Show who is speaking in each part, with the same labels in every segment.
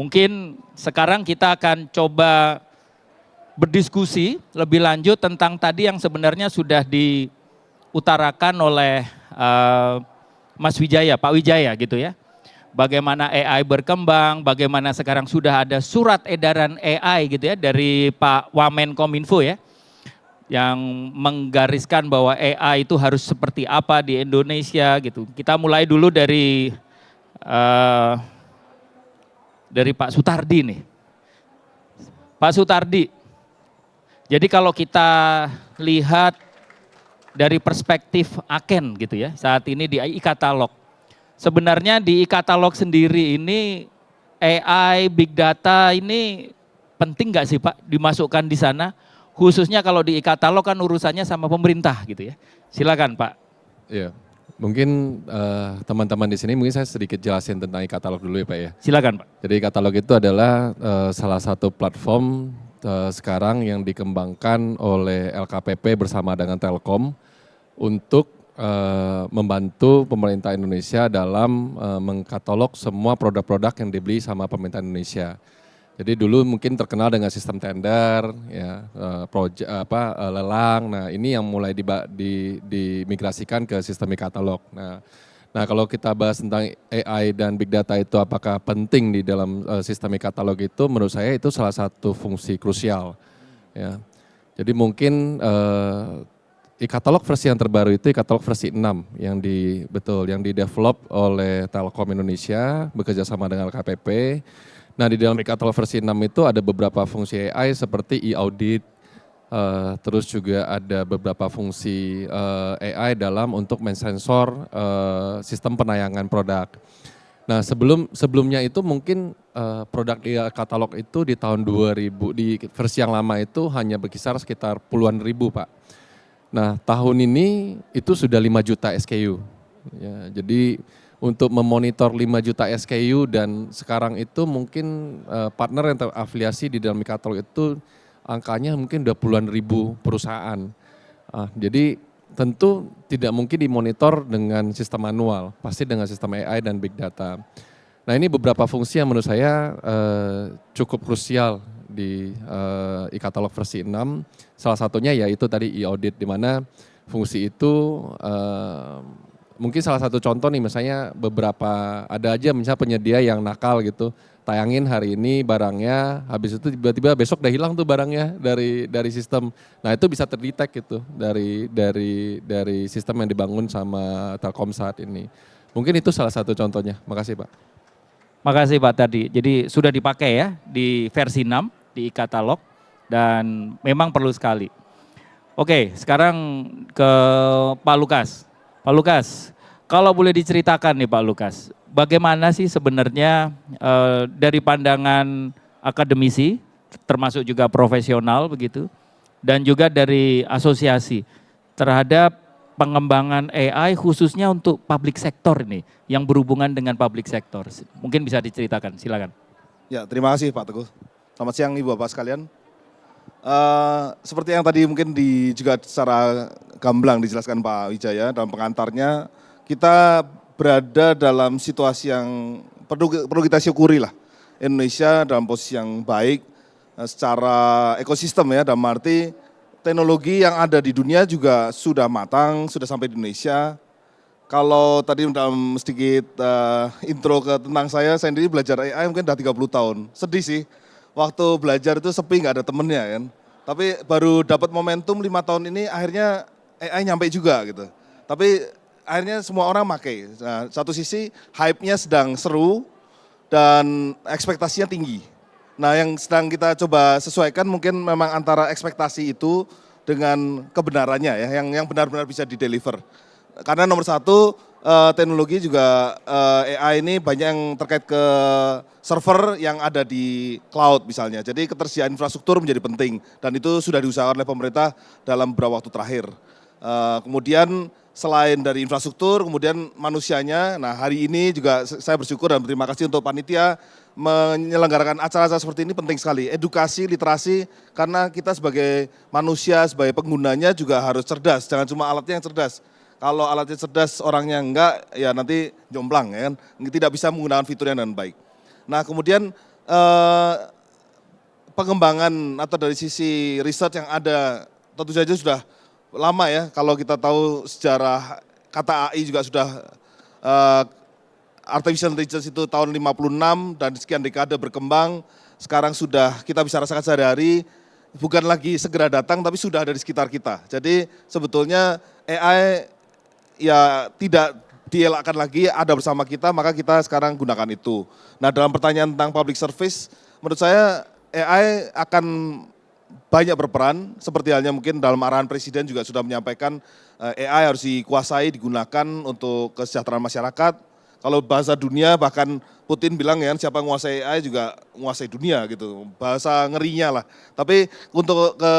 Speaker 1: Mungkin sekarang kita akan coba berdiskusi lebih lanjut tentang tadi yang sebenarnya sudah diutarakan oleh Mas Wijaya, Pak Wijaya gitu ya. Bagaimana AI berkembang, bagaimana sekarang sudah ada surat edaran AI gitu ya dari Pak Wamenkominfo ya, yang menggariskan bahwa AI itu harus seperti apa di Indonesia gitu. Kita mulai dulu dari Pak Sutardi nih. Pak Sutardi, jadi kalau kita lihat dari perspektif Aken gitu ya, saat ini di e-katalog. Sebenarnya di e-katalog sendiri ini AI, big data ini penting nggak sih Pak dimasukkan di sana? Khususnya kalau di e-katalog kan urusannya sama pemerintah gitu ya. Silakan Pak.
Speaker 2: Iya, mungkin teman-teman di sini mungkin saya sedikit jelasin tentang e-katalog dulu ya Pak ya.
Speaker 1: Silakan Pak.
Speaker 2: Jadi e-katalog itu adalah salah satu platform sekarang yang dikembangkan oleh LKPP bersama dengan Telkom untuk membantu pemerintah Indonesia dalam mengkatalog semua produk-produk yang dibeli sama pemerintah Indonesia. Jadi dulu mungkin terkenal dengan sistem tender, ya, lelang. Nah ini yang mulai dimigrasikan ke sistem e-katalog. Nah kalau kita bahas tentang AI dan big data itu apakah penting di dalam sistem e-katalog itu, menurut saya itu salah satu fungsi krusial. Ya. Jadi mungkin e-katalog versi yang terbaru itu e-katalog versi 6 yang di-develop oleh Telkom Indonesia bekerja sama dengan LKPP. Nah di dalam e-katalog versi 6 itu ada beberapa fungsi AI seperti e-audit, terus juga ada beberapa fungsi AI dalam untuk mensensor sistem penayangan produk. Nah sebelumnya itu mungkin produk e-katalog itu di tahun 2000 di versi yang lama itu hanya berkisar sekitar puluhan ribu Pak. Nah tahun ini itu sudah 5 juta SKU. Ya, jadi untuk memonitor 5 juta SKU dan sekarang itu mungkin partner yang terafiliasi di dalam e-katalog itu angkanya mungkin udah puluhan ribu perusahaan. Jadi tentu tidak mungkin dimonitor dengan sistem manual, pasti dengan sistem AI dan big data. Nah ini beberapa fungsi yang menurut saya cukup krusial di e-katalog versi 6, salah satunya yaitu tadi e-audit, di mana fungsi itu mungkin salah satu contoh nih, misalnya beberapa ada aja misalnya penyedia yang nakal gitu, tayangin hari ini barangnya, habis itu tiba-tiba besok udah hilang tuh barangnya dari sistem. Nah itu bisa terdetek gitu dari sistem yang dibangun sama Telkom saat ini. Mungkin itu salah satu contohnya. Makasih Pak.
Speaker 1: Makasih Pak tadi. Jadi sudah dipakai ya di versi 6 di e-katalog dan memang perlu sekali. Oke, sekarang ke Pak Lukas. Pak Lukas, kalau boleh diceritakan nih Pak Lukas, bagaimana sih sebenarnya dari pandangan akademisi, termasuk juga profesional begitu, dan juga dari asosiasi terhadap pengembangan AI khususnya untuk public sector ini, yang berhubungan dengan public sector. Mungkin bisa diceritakan, silakan.
Speaker 3: Ya, terima kasih Pak Teguh. Selamat siang Ibu Bapak sekalian. Seperti yang tadi mungkin juga secara gamblang dijelaskan Pak Wijaya dalam pengantarnya, kita berada dalam situasi yang perlu kita syukuri lah. Indonesia dalam posisi yang baik secara ekosistem ya, dalam arti teknologi yang ada di dunia juga sudah matang, sudah sampai di Indonesia. Kalau tadi dalam sedikit intro tentang saya sendiri belajar AI mungkin udah 30 tahun. Sedih sih, waktu belajar itu sepi nggak ada temennya kan. Tapi baru dapat momentum 5 tahun ini akhirnya AI nyampe juga gitu. Tapi akhirnya semua orang pakai. Nah, satu sisi hype-nya sedang seru dan ekspektasinya tinggi. Nah yang sedang kita coba sesuaikan mungkin memang antara ekspektasi itu dengan kebenarannya ya, yang benar-benar bisa dideliver. Karena nomor satu teknologi juga AI ini banyak yang terkait ke server yang ada di cloud misalnya. Jadi ketersediaan infrastruktur menjadi penting dan itu sudah diusahakan oleh pemerintah dalam beberapa waktu terakhir. Kemudian selain dari infrastruktur, kemudian manusianya. Nah hari ini juga saya bersyukur dan berterima kasih untuk panitia menyelenggarakan acara-acara seperti ini penting sekali. Edukasi, literasi, karena kita sebagai manusia, sebagai penggunanya juga harus cerdas. Jangan cuma alatnya yang cerdas. Kalau alatnya cerdas, orangnya enggak, ya nanti jomplang ya kan. Tidak bisa menggunakan fiturnya dengan baik. Nah kemudian eh, pengembangan atau dari sisi riset yang ada tentu saja sudah lama ya. Kalau kita tahu sejarah kata AI juga sudah eh, artificial intelligence itu tahun 56 dan sekian dekade berkembang. Sekarang sudah kita bisa rasakan sehari-hari, bukan lagi segera datang tapi sudah ada di sekitar kita. Jadi sebetulnya AI ya tidak dielakkan lagi, ada bersama kita, maka kita sekarang gunakan itu. Nah, dalam pertanyaan tentang public service, menurut saya AI akan banyak berperan, seperti halnya mungkin dalam arahan Presiden juga sudah menyampaikan AI harus dikuasai, digunakan untuk kesejahteraan masyarakat. Kalau bahasa dunia bahkan Putin bilang ya siapa yang menguasai AI juga menguasai dunia gitu, bahasa ngerinya lah. Tapi untuk ke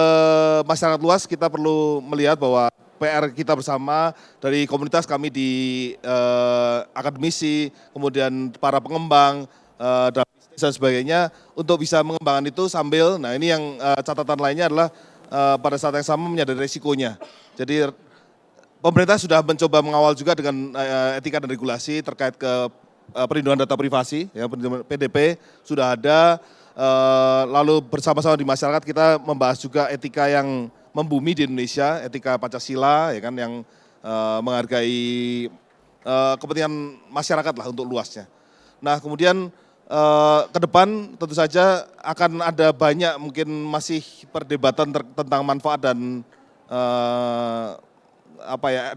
Speaker 3: masyarakat luas kita perlu melihat bahwa PR kita bersama dari komunitas kami di akademisi, kemudian para pengembang dan bisnis dan sebagainya untuk bisa mengembangkan itu sambil, nah ini yang catatan lainnya adalah pada saat yang sama menyadari resikonya. Jadi pemerintah sudah mencoba mengawal juga dengan etika dan regulasi terkait ke perlindungan data privasi, ya, PDP sudah ada. Lalu bersama-sama di masyarakat kita membahas juga etika yang membumi di Indonesia, etika Pancasila, ya kan, yang menghargai kepentingan masyarakat lah untuk luasnya. Nah kemudian ke depan tentu saja akan ada banyak mungkin masih perdebatan tentang manfaat dan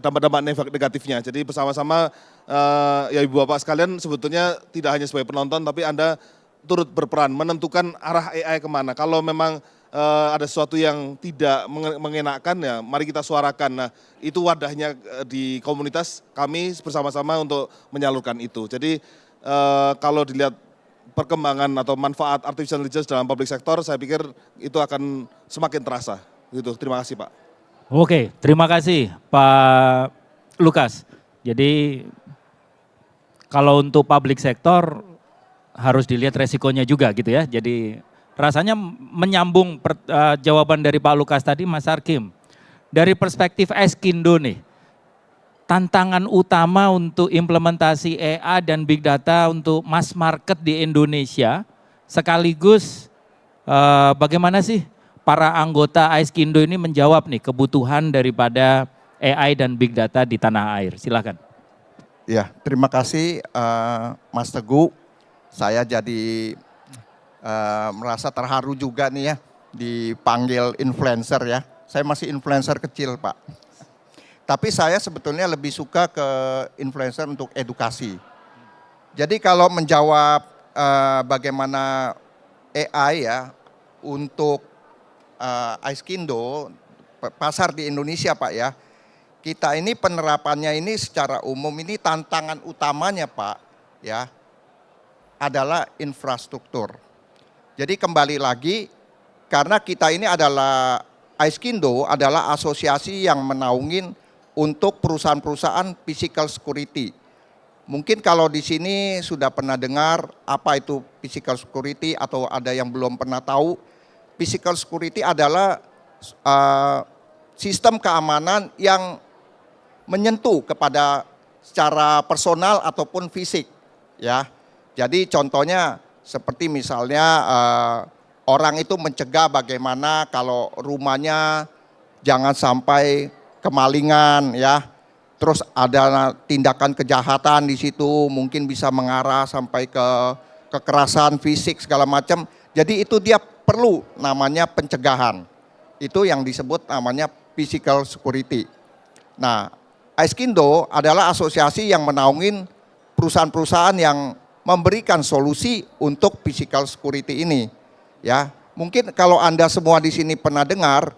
Speaker 3: dampak-dampak negatifnya. Jadi bersama-sama ya Ibu Bapak sekalian sebetulnya tidak hanya sebagai penonton tapi Anda turut berperan menentukan arah AI kemana. Kalau memang ada sesuatu yang tidak mengenakan ya mari kita suarakan. Nah itu wadahnya di komunitas kami bersama-sama untuk menyalurkan itu. Jadi kalau dilihat perkembangan atau manfaat artificial intelligence dalam public sector saya pikir itu akan semakin terasa. Gitu. Terima kasih Pak.
Speaker 1: Oke, terima kasih Pak Lukas. Jadi kalau untuk public sector harus dilihat resikonya juga gitu ya. Jadi rasanya menyambung jawaban dari Pak Lukas tadi Mas Arkim. Dari perspektif Eskindo nih, tantangan utama untuk implementasi AI dan Big Data untuk mass market di Indonesia sekaligus bagaimana sih para anggota Aiskindo ini menjawab nih kebutuhan daripada AI dan Big Data di tanah air. Silakan.
Speaker 4: Ya, terima kasih Mas Teguh. Saya jadi merasa terharu juga nih ya dipanggil influencer ya. Saya masih influencer kecil Pak. Tapi saya sebetulnya lebih suka ke influencer untuk edukasi. Jadi kalau menjawab bagaimana AI ya untuk Aiskindo, pasar di Indonesia Pak ya, kita ini penerapannya ini secara umum ini tantangan utamanya Pak ya adalah infrastruktur. Jadi kembali lagi karena kita ini adalah Aiskindo adalah asosiasi yang menaungin untuk perusahaan-perusahaan physical security. Mungkin kalau di sini sudah pernah dengar apa itu physical security atau ada yang belum pernah tahu. Physical security adalah sistem keamanan yang menyentuh kepada secara personal ataupun fisik, ya. Jadi contohnya seperti misalnya orang itu mencegah bagaimana kalau rumahnya jangan sampai kemalingan, ya. Terus ada tindakan kejahatan di situ, mungkin bisa mengarah sampai ke kekerasan fisik segala macam. Jadi itu dia perlu namanya pencegahan. Itu yang disebut namanya physical security. Nah, Aiskindo adalah asosiasi yang menaungin perusahaan-perusahaan yang memberikan solusi untuk physical security ini. Ya, mungkin kalau Anda semua di sini pernah dengar,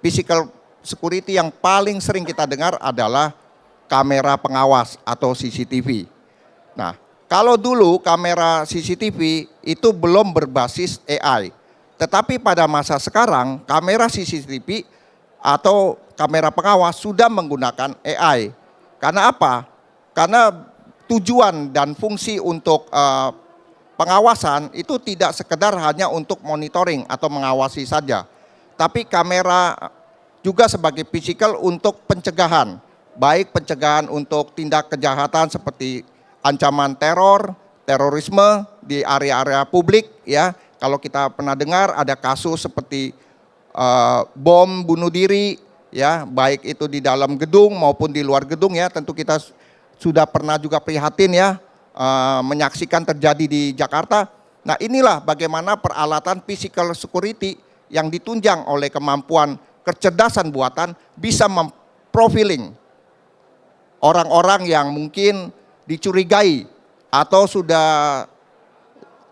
Speaker 4: physical security yang paling sering kita dengar adalah kamera pengawas atau CCTV. Nah, kalau dulu kamera CCTV itu belum berbasis AI. Tetapi pada masa sekarang kamera CCTV atau kamera pengawas sudah menggunakan AI. Karena apa? Karena tujuan dan fungsi untuk pengawasan itu tidak sekedar hanya untuk monitoring atau mengawasi saja. Tapi kamera juga sebagai physical untuk pencegahan. Baik pencegahan untuk tindak kejahatan seperti ancaman teror, terorisme, di area-area publik ya. Kalau kita pernah dengar ada kasus seperti bom bunuh diri ya, baik itu di dalam gedung maupun di luar gedung ya. Tentu kita sudah pernah juga prihatin ya menyaksikan terjadi di Jakarta. Nah, inilah bagaimana peralatan physical security yang ditunjang oleh kemampuan kecerdasan buatan bisa memprofiling orang-orang yang mungkin dicurigai atau sudah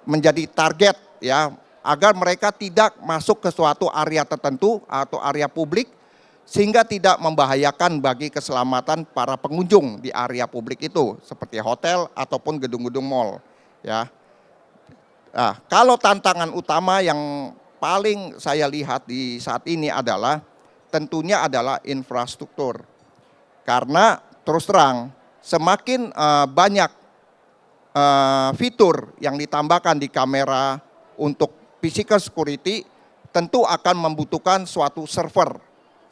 Speaker 4: menjadi target ya, agar mereka tidak masuk ke suatu area tertentu atau area publik sehingga tidak membahayakan bagi keselamatan para pengunjung di area publik itu seperti hotel ataupun gedung-gedung mall ya. Nah, kalau tantangan utama yang paling saya lihat di saat ini adalah tentunya adalah infrastruktur. Karena terus terang semakin banyak fitur yang ditambahkan di kamera untuk physical security tentu akan membutuhkan suatu server,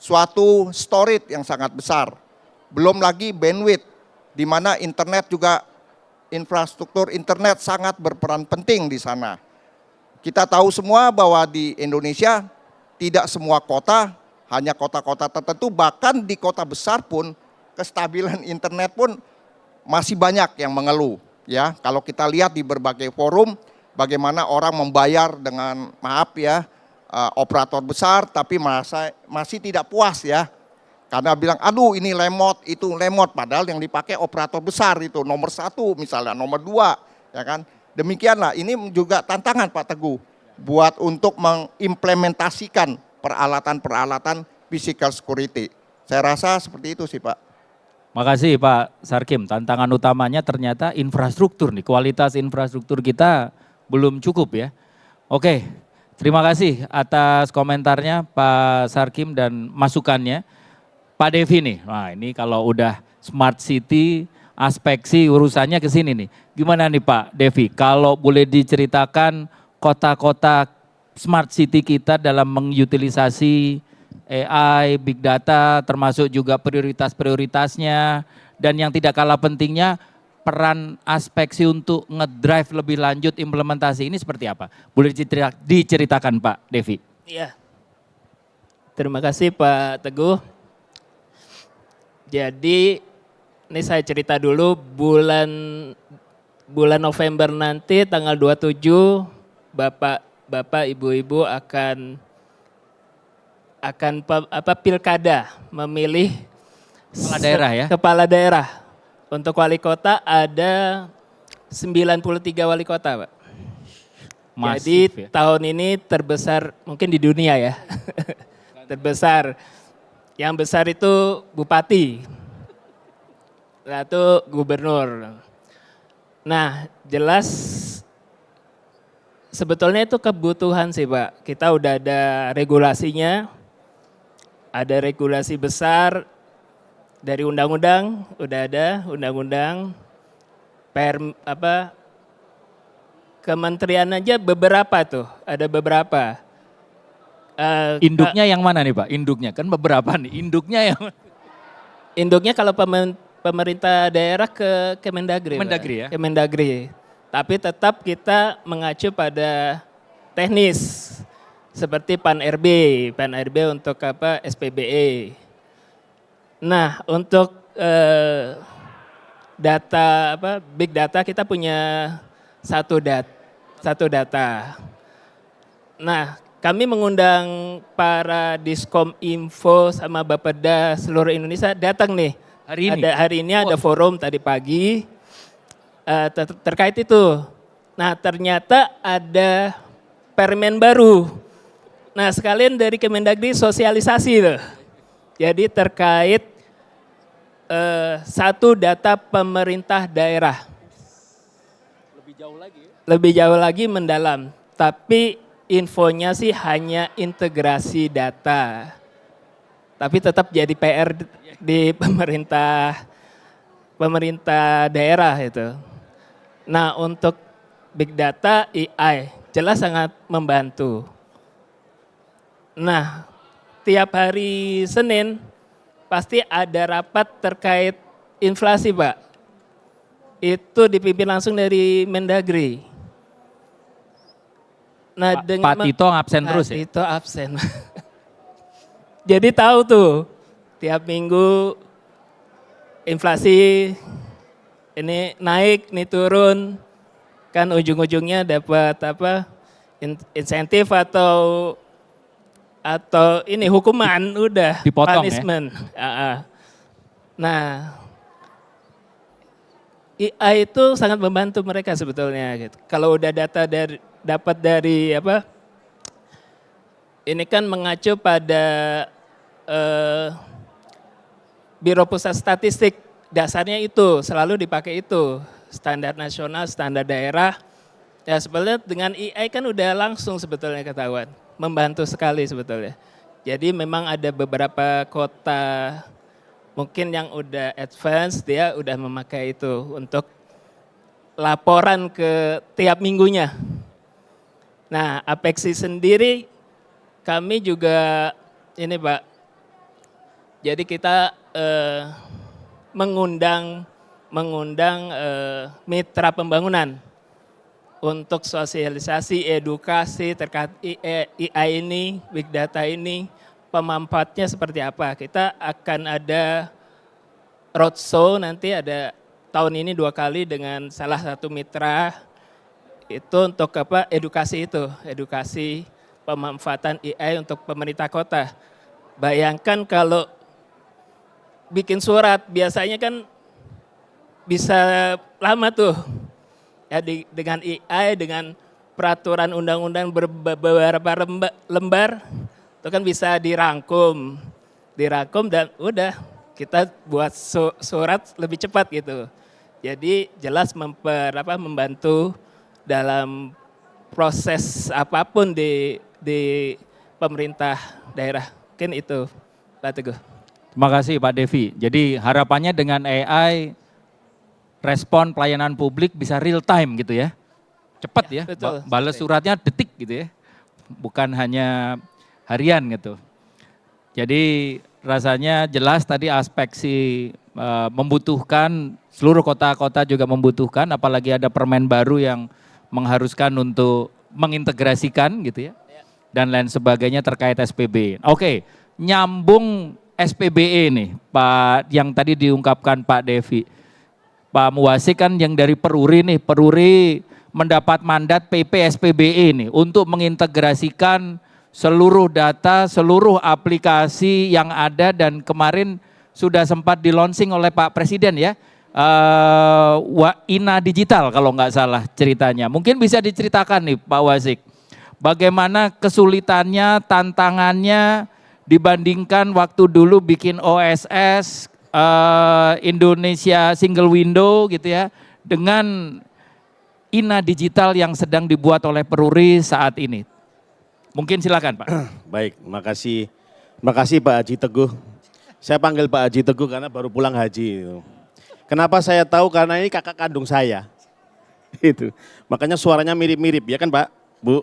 Speaker 4: suatu storage yang sangat besar. Belum lagi bandwidth, di mana internet juga, infrastruktur internet sangat berperan penting di sana. Kita tahu semua bahwa di Indonesia tidak semua kota, hanya kota-kota tertentu, bahkan di kota besar pun kestabilan internet pun masih banyak yang mengeluh. Ya, kalau kita lihat di berbagai forum, bagaimana orang membayar dengan maaf ya operator besar, tapi masih tidak puas ya, karena bilang aduh ini lemot, itu lemot, padahal yang dipakai operator besar itu nomor 1 misalnya, nomor 2 ya kan. Demikianlah, ini juga tantangan Pak Teguh buat untuk mengimplementasikan peralatan-peralatan physical security. Saya rasa seperti itu sih Pak.
Speaker 1: Makasih Pak Sarkim, tantangan utamanya ternyata infrastruktur nih, kualitas infrastruktur kita belum cukup ya. Oke, terima kasih atas komentarnya Pak Sarkim dan masukannya. Pak Devi nih, nah ini kalau udah smart city, aspeksi urusannya ke sini nih. Gimana nih Pak Devi, kalau boleh diceritakan kota-kota smart city kita dalam mengutilisasi AI, big data, termasuk juga prioritas-prioritasnya, dan yang tidak kalah pentingnya peran aspeksi untuk ngedrive lebih lanjut implementasi ini seperti apa? Boleh diceritakan Pak Devi?
Speaker 5: Iya, terima kasih Pak Teguh. Jadi ini saya cerita dulu bulan November nanti tanggal 27 Bapak Ibu-ibu akan pilkada memilih
Speaker 1: Kepala daerah ya?
Speaker 5: Kepala daerah. Untuk wali kota ada 93 wali kota Pak.
Speaker 1: Masif,
Speaker 5: Jadi
Speaker 1: ya?
Speaker 5: tahun ini terbesar mungkin di dunia ya. Terbesar. Yang besar itu bupati. Satu gubernur. Nah jelas sebetulnya itu kebutuhan sih Pak. Kita udah ada regulasinya. Ada regulasi besar dari undang-undang, udah ada undang-undang, kementerian aja beberapa tuh, ada beberapa.
Speaker 1: Induknya yang mana nih Pak? Induknya kan beberapa nih, induknya yang
Speaker 5: Induknya kalau pemerintah daerah ke Kemendagri.
Speaker 1: Kemendagri
Speaker 5: Pak.
Speaker 1: ya?
Speaker 5: Kemendagri. Tapi tetap kita mengacu pada teknis. Seperti PAN-RB untuk SPBE. Nah, untuk data big data kita punya satu data. Nah, kami mengundang para Diskom Info sama Bapeda seluruh Indonesia datang nih. Hari ini ada forum tadi pagi terkait itu. Nah, ternyata ada permen baru. Nah sekalian dari Kemendagri sosialisasi loh. Jadi terkait satu data pemerintah daerah. Lebih jauh lagi mendalam. Tapi infonya sih hanya integrasi data. Tapi tetap jadi PR di pemerintah daerah itu. Nah untuk big data AI jelas sangat membantu. Nah, tiap hari Senin pasti ada rapat terkait inflasi, Pak. Itu dipimpin langsung dari Mendagri. Nah,
Speaker 1: Pak Tito absen
Speaker 5: Pak
Speaker 1: terus ya?
Speaker 5: Tito absen. Jadi tahu tuh, tiap minggu inflasi ini naik, ini turun, kan ujung-ujungnya dapat apa? Insentif atau ini hukuman udah
Speaker 1: Dipotong ya?
Speaker 5: punishment. Nah, AI itu sangat membantu mereka sebetulnya gitu. Kalau udah data dapat dari apa? Ini kan mengacu pada Biro Pusat Statistik, dasarnya itu selalu dipakai itu, standar nasional, standar daerah. Ya sebetulnya dengan AI kan udah langsung sebetulnya ketahuan, membantu sekali sebetulnya. Jadi memang ada beberapa kota mungkin yang udah advance, dia udah memakai itu untuk laporan ke tiap minggunya. Nah, Apexi sendiri kami juga ini Pak, jadi kita mengundang mitra pembangunan untuk sosialisasi, edukasi terkait AI ini, big data ini, pemanfaatnya seperti apa. Kita akan ada roadshow nanti ada tahun ini 2 kali dengan salah satu mitra itu untuk apa edukasi pemanfaatan AI untuk pemerintah kota. Bayangkan kalau bikin surat biasanya kan bisa lama tuh. Ya dengan AI, dengan peraturan undang-undang beberapa lembar, itu kan bisa dirangkum dan udah kita buat surat lebih cepat gitu. Jadi jelas membantu dalam proses apapun di pemerintah daerah. Mungkin itu Pak Teguh.
Speaker 1: Terima kasih Pak Devi. Jadi harapannya dengan AI respon pelayanan publik bisa real time gitu ya. Cepat ya,
Speaker 5: betul.
Speaker 1: balas suratnya detik gitu ya. Bukan hanya harian gitu. Jadi rasanya jelas tadi aspek membutuhkan, seluruh kota-kota juga membutuhkan, apalagi ada permen baru yang mengharuskan untuk mengintegrasikan gitu ya. Dan lain sebagainya terkait SPB. Oke, nyambung SPBE nih Pak, yang tadi diungkapkan Pak Devi. Pak Muwasik kan yang dari Peruri nih, Peruri mendapat mandat PP SPBE nih untuk mengintegrasikan seluruh data, seluruh aplikasi yang ada dan kemarin sudah sempat di-launching oleh Pak Presiden ya. INA Digital kalau nggak salah ceritanya. Mungkin bisa diceritakan nih Pak Wasik, bagaimana kesulitannya, tantangannya dibandingkan waktu dulu bikin OSS, Indonesia Single Window gitu ya, dengan INA Digital yang sedang dibuat oleh Peruri saat ini. Mungkin silakan Pak.
Speaker 6: Baik, makasih Pak Haji Teguh. Saya panggil Pak Haji Teguh karena baru pulang haji. Kenapa saya tahu? Karena ini kakak kandung saya. Itu. Makanya suaranya mirip-mirip ya kan Pak? Bu,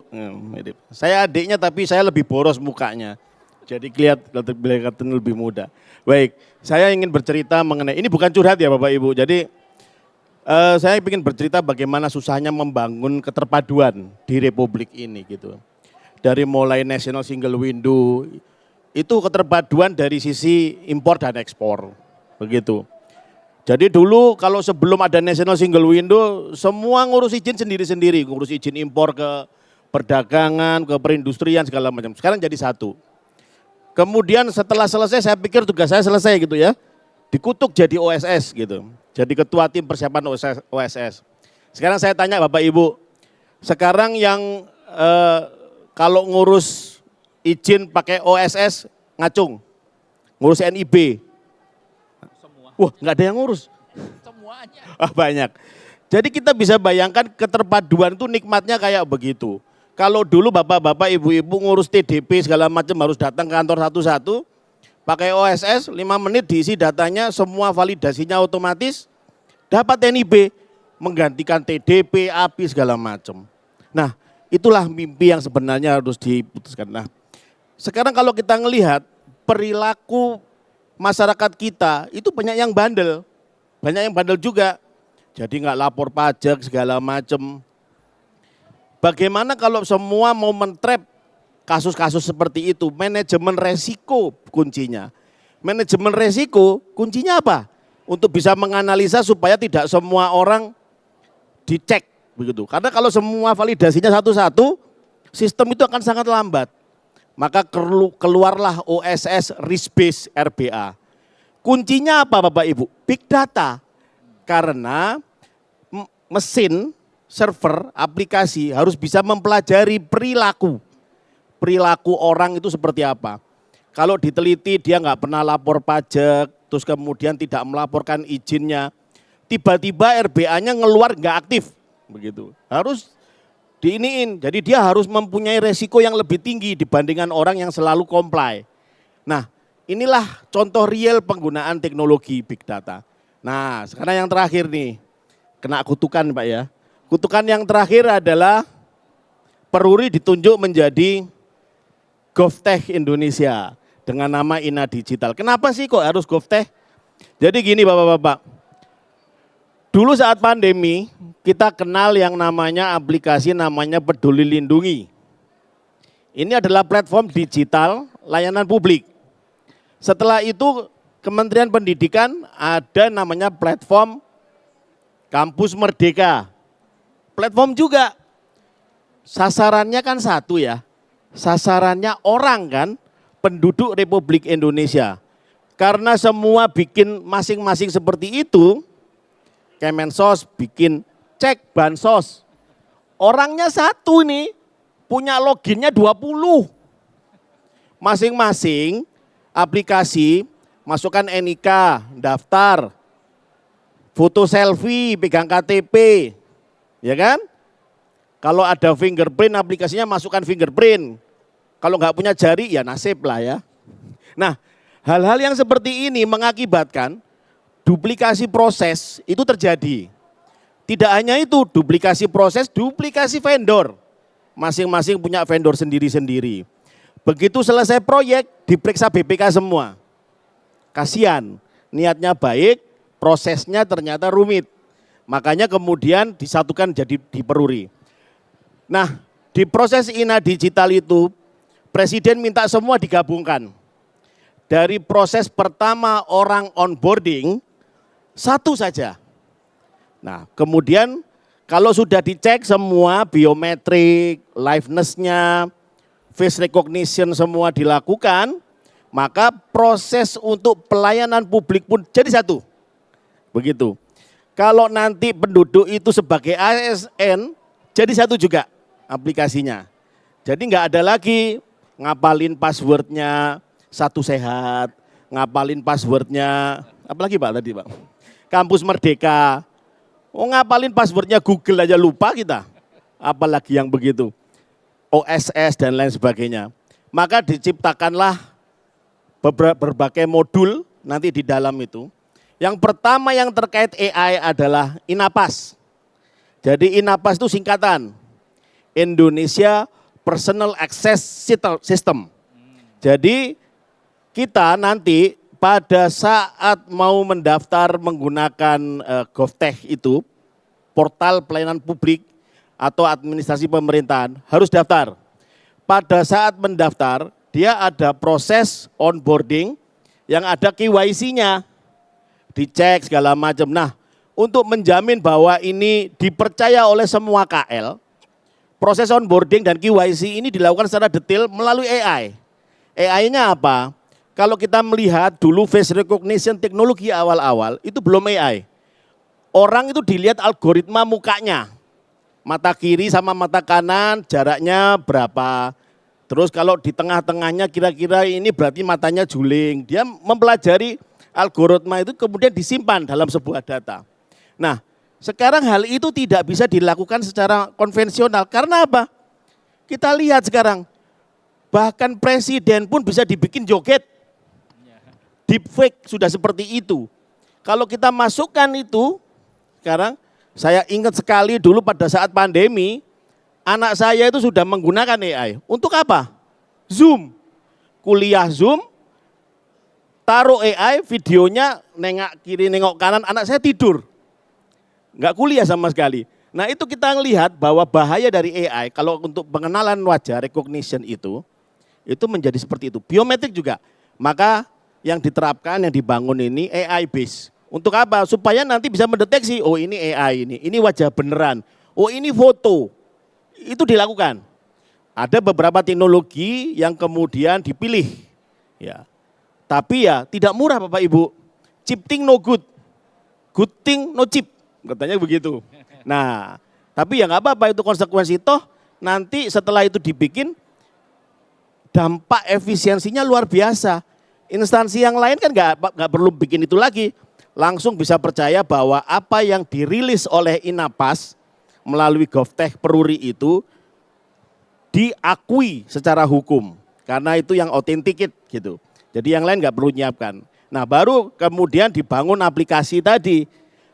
Speaker 6: mirip. Saya adiknya tapi saya lebih boros mukanya. Jadi kelihatan lebih muda. Baik, saya ingin bercerita mengenai, ini bukan curhat ya Bapak Ibu. Jadi saya ingin bercerita bagaimana susahnya membangun keterpaduan di Republik ini gitu. Dari mulai National Single Window, itu keterpaduan dari sisi impor dan ekspor. Begitu. Jadi dulu kalau sebelum ada National Single Window, semua ngurus izin sendiri-sendiri. Ngurus izin impor ke perdagangan, ke perindustrian segala macam. Sekarang jadi satu. Kemudian setelah selesai saya pikir tugas saya selesai gitu ya. Dikutuk jadi OSS gitu. Jadi ketua tim persiapan OSS. Sekarang saya tanya Bapak Ibu. Sekarang yang kalau ngurus izin pakai OSS ngacung. Ngurus NIB. Wah nggak ada yang ngurus.
Speaker 1: Semuanya.
Speaker 6: Banyak. Jadi kita bisa bayangkan keterpaduan itu nikmatnya kayak begitu. Kalau dulu bapak-bapak, ibu-ibu ngurus TDP segala macam harus datang ke kantor satu-satu, pakai OSS 5 menit diisi datanya, semua validasinya otomatis, dapat NIB, menggantikan TDP, API segala macam. Nah itulah mimpi yang sebenarnya harus diputuskan. Nah sekarang kalau kita ngelihat perilaku masyarakat kita itu banyak yang bandel juga. Jadi nggak lapor pajak segala macam. Bagaimana kalau semua mau men-trap kasus-kasus seperti itu? Manajemen resiko kuncinya. Manajemen resiko kuncinya apa? Untuk bisa menganalisa supaya tidak semua orang dicek begitu. Karena kalau semua validasinya satu-satu, sistem itu akan sangat lambat. Maka keluarlah OSS Risk Based RBA. Kuncinya apa Bapak Ibu? Big data. Karena mesin, server, aplikasi harus bisa mempelajari perilaku. Perilaku orang itu seperti apa. Kalau diteliti dia nggak pernah lapor pajak, terus kemudian tidak melaporkan izinnya, tiba-tiba RBA-nya ngeluar nggak aktif, begitu. Harus diiniin, jadi dia harus mempunyai resiko yang lebih tinggi dibandingkan orang yang selalu comply. Nah, inilah contoh real penggunaan teknologi big data. Nah, sekarang yang terakhir nih, kena kutukan Pak ya. Kutukan yang terakhir adalah Peruri ditunjuk menjadi GovTech Indonesia dengan nama Ina Digital. Kenapa sih kok harus GovTech? Jadi gini Bapak-Bapak, dulu saat pandemi kita kenal yang namanya aplikasi namanya Peduli Lindungi. Ini adalah platform digital layanan publik. Setelah itu Kementerian Pendidikan ada namanya platform Kampus Merdeka. Platform juga, sasarannya kan satu ya, sasarannya orang kan, penduduk Republik Indonesia. Karena semua bikin masing-masing seperti itu, Kemensos bikin cek bansos. Orangnya satu nih, punya loginnya 20. Masing-masing aplikasi, masukkan NIK, daftar, foto selfie, pegang KTP, ya kan? Kalau ada fingerprint, aplikasinya masukkan fingerprint. Kalau nggak punya jari, ya nasib lah ya. Nah, hal-hal yang seperti ini mengakibatkan duplikasi proses itu terjadi. Tidak hanya itu, duplikasi proses, duplikasi vendor. Masing-masing punya vendor sendiri-sendiri. Begitu selesai proyek, diperiksa BPK semua. Kasihan, niatnya baik, prosesnya ternyata rumit. Makanya kemudian disatukan jadi di Peruri. Nah, di proses Ina Digital itu, Presiden minta semua digabungkan. Dari proses pertama orang onboarding, satu saja. Nah, kemudian kalau sudah dicek semua biometrik, liveness-nya, face recognition semua dilakukan, maka proses untuk pelayanan publik pun jadi satu. Begitu. Kalau nanti penduduk itu sebagai ASN, jadi satu juga aplikasinya. Jadi nggak ada lagi ngapalin passwordnya Satu Sehat, ngapalin passwordnya, apalagi Pak tadi Pak? Kampus Merdeka. Oh ngapalin passwordnya Google aja lupa kita. Apalagi yang begitu. OSS dan lain sebagainya. Maka diciptakanlah berbagai modul nanti di dalam itu. Yang pertama yang terkait AI adalah INAPAS. Jadi INAPAS itu singkatan. Indonesia Personal Access System. Jadi kita nanti pada saat mau mendaftar menggunakan GovTech itu, portal pelayanan publik atau administrasi pemerintahan harus daftar. Pada saat mendaftar, dia ada proses onboarding yang ada KYC-nya. Dicek segala macam. Nah, untuk menjamin bahwa ini dipercaya oleh semua KL, proses onboarding dan KYC ini dilakukan secara detail melalui AI. AI-nya apa? Kalau kita melihat dulu face recognition teknologi awal-awal itu belum AI. Orang itu dilihat algoritma mukanya. Mata kiri sama mata kanan jaraknya berapa. Terus kalau di tengah-tengahnya kira-kira ini berarti matanya juling. Dia mempelajari algoritma itu kemudian disimpan dalam sebuah data. Nah, sekarang hal itu tidak bisa dilakukan secara konvensional. Karena apa? Kita lihat sekarang, bahkan presiden pun bisa dibikin joget. Deepfake sudah seperti itu. Kalau kita masukkan itu, sekarang saya ingat sekali dulu pada saat pandemi, anak saya itu sudah menggunakan AI. Untuk apa? Zoom. Kuliah Zoom, taruh AI, videonya nengok kiri, nengok kanan, anak saya tidur. Enggak kuliah sama sekali. Nah itu kita lihat bahwa bahaya dari AI kalau untuk pengenalan wajah recognition itu menjadi seperti itu. Biometrik juga. Maka yang diterapkan, yang dibangun ini AI base. Untuk apa? Supaya nanti bisa mendeteksi, oh ini AI ini wajah beneran. Oh ini foto. Itu dilakukan. Ada beberapa teknologi yang kemudian dipilih. Ya. Tapi ya tidak murah Bapak Ibu. Cheap thing no good. Good thing no cheap. Katanya begitu. Nah, tapi ya nggak apa-apa itu konsekuensi toh nanti setelah itu dibikin dampak efisiensinya luar biasa. Instansi yang lain kan nggak perlu bikin itu lagi, langsung bisa percaya bahwa apa yang dirilis oleh Inapas melalui GovTech Peruri itu diakui secara hukum karena itu yang authenticate gitu. Jadi yang lain nggak perlu nyiapkan. Nah baru kemudian dibangun aplikasi tadi,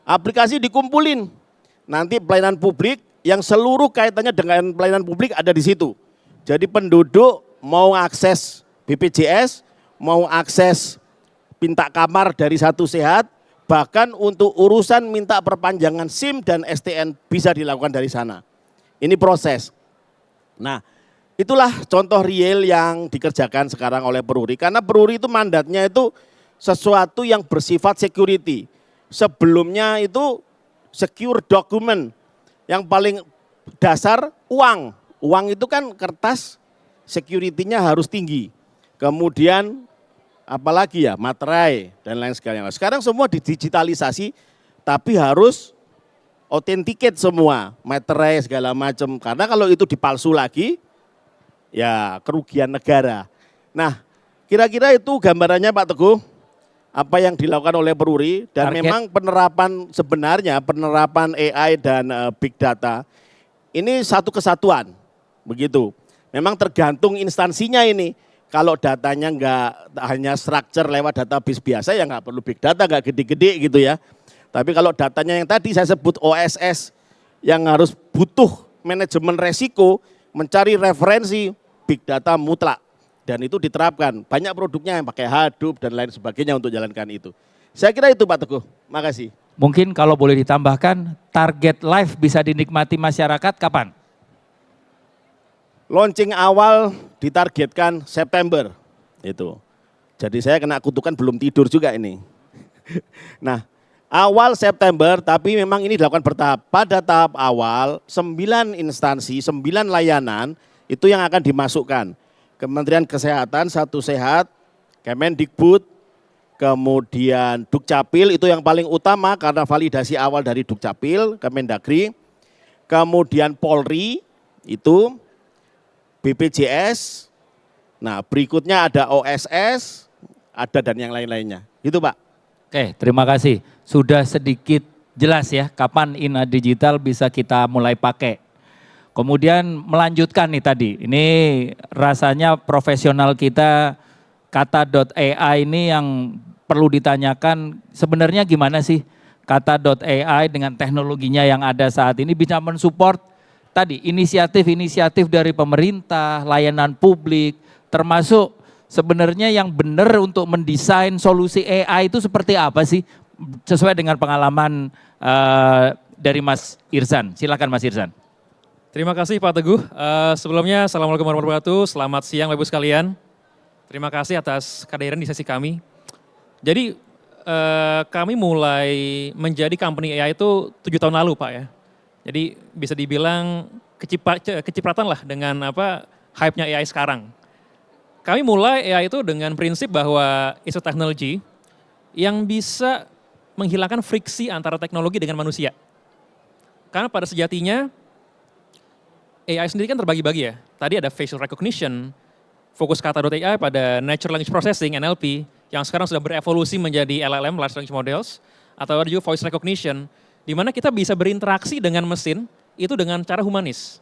Speaker 6: aplikasi dikumpulin. Nanti pelayanan publik yang seluruh kaitannya dengan pelayanan publik ada di situ. Jadi penduduk mau akses BPJS, mau akses minta kamar dari Satu Sehat, bahkan untuk urusan minta perpanjangan SIM dan STN bisa dilakukan dari sana. Ini proses. Nah itulah contoh real yang dikerjakan sekarang oleh Peruri. Karena Peruri itu mandatnya itu sesuatu yang bersifat security. Sebelumnya itu secure document, yang paling dasar uang. Uang itu kan kertas, security-nya harus tinggi. Kemudian apalagi ya, materai dan lain sebagainya. Sekarang semua didigitalisasi, tapi harus authenticate semua, materai segala macam. Karena kalau itu dipalsu lagi, ya kerugian negara. Nah, kira-kira itu gambarannya Pak Teguh. Apa yang dilakukan oleh Peruri dan
Speaker 1: Target.
Speaker 6: memang penerapan AI dan big data ini satu kesatuan begitu. Memang tergantung instansinya ini. Kalau datanya nggak hanya structure lewat database biasa ya nggak perlu big data, nggak gede-gede gitu ya. Tapi kalau datanya yang tadi saya sebut OSS yang harus butuh manajemen resiko, mencari referensi big data mutlak. Dan itu diterapkan, banyak produknya yang pakai Hadoop dan lain sebagainya untuk jalankan itu. Saya kira itu Pak Teguh, makasih.
Speaker 1: Mungkin kalau boleh ditambahkan, target live bisa dinikmati masyarakat kapan?
Speaker 6: Launching awal ditargetkan September, itu. Jadi saya kena kutukan belum tidur juga ini. Nah, awal September, tapi memang ini dilakukan bertahap. Pada tahap awal, 9 instansi, 9 layanan, itu yang akan dimasukkan. Kementerian Kesehatan, Satu Sehat, Kemendikbud, kemudian Dukcapil itu yang paling utama karena validasi awal dari Dukcapil, Kemendagri, kemudian Polri itu, BPJS, nah berikutnya ada OSS, ada dan yang lain-lainnya. Itu Pak.
Speaker 1: Oke, terima kasih. Sudah sedikit jelas ya kapan Ina Digital bisa kita mulai pakai. Kemudian melanjutkan nih tadi, ini rasanya profesional kita kata.ai ini yang perlu ditanyakan sebenarnya gimana sih kata.ai dengan teknologinya yang ada saat ini bisa mensupport tadi inisiatif-inisiatif dari pemerintah, layanan publik, termasuk sebenarnya yang benar untuk mendesain solusi AI itu seperti apa sih sesuai dengan pengalaman dari Mas Irzan. Silakan Mas Irzan.
Speaker 7: Terima kasih Pak Teguh. Sebelumnya Assalamualaikum warahmatullahi wabarakatuh. Selamat siang Bapak Ibu sekalian. Terima kasih atas kehadiran di sesi kami. Jadi kami mulai menjadi company AI itu 7 tahun lalu Pak ya. Jadi bisa dibilang kecipratan lah dengan hype-nya AI sekarang. Kami mulai AI itu dengan prinsip bahwa it's a technology yang bisa menghilangkan friksi antara teknologi dengan manusia. Karena pada sejatinya AI sendiri kan terbagi-bagi ya. Tadi ada facial recognition, fokus kata.ai pada natural language processing, NLP, yang sekarang sudah berevolusi menjadi LLM, large language models, atau ada juga voice recognition, di mana kita bisa berinteraksi dengan mesin, itu dengan cara humanis.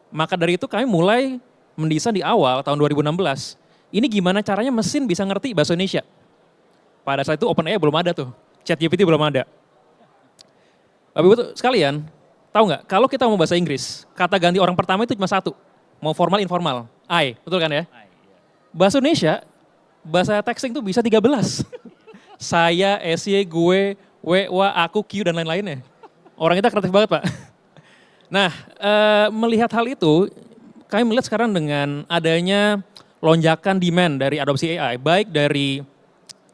Speaker 7: Maka dari itu kami mulai mendesain di awal tahun 2016, ini gimana caranya mesin bisa ngerti bahasa Indonesia. Pada saat itu OpenAI belum ada tuh, ChatGPT belum ada. Bapak Ibu sekalian, tahu nggak, kalau kita mau bahasa Inggris, kata ganti orang pertama itu cuma satu. Mau formal, informal. I, betul kan ya? Bahasa Indonesia, bahasa texting itu bisa 13. Saya, SY, gue, W, wa, aku, Q, dan lain-lainnya. Orang kita kreatif banget Pak. Nah, melihat hal itu, kami melihat sekarang dengan adanya lonjakan demand dari adopsi AI, baik dari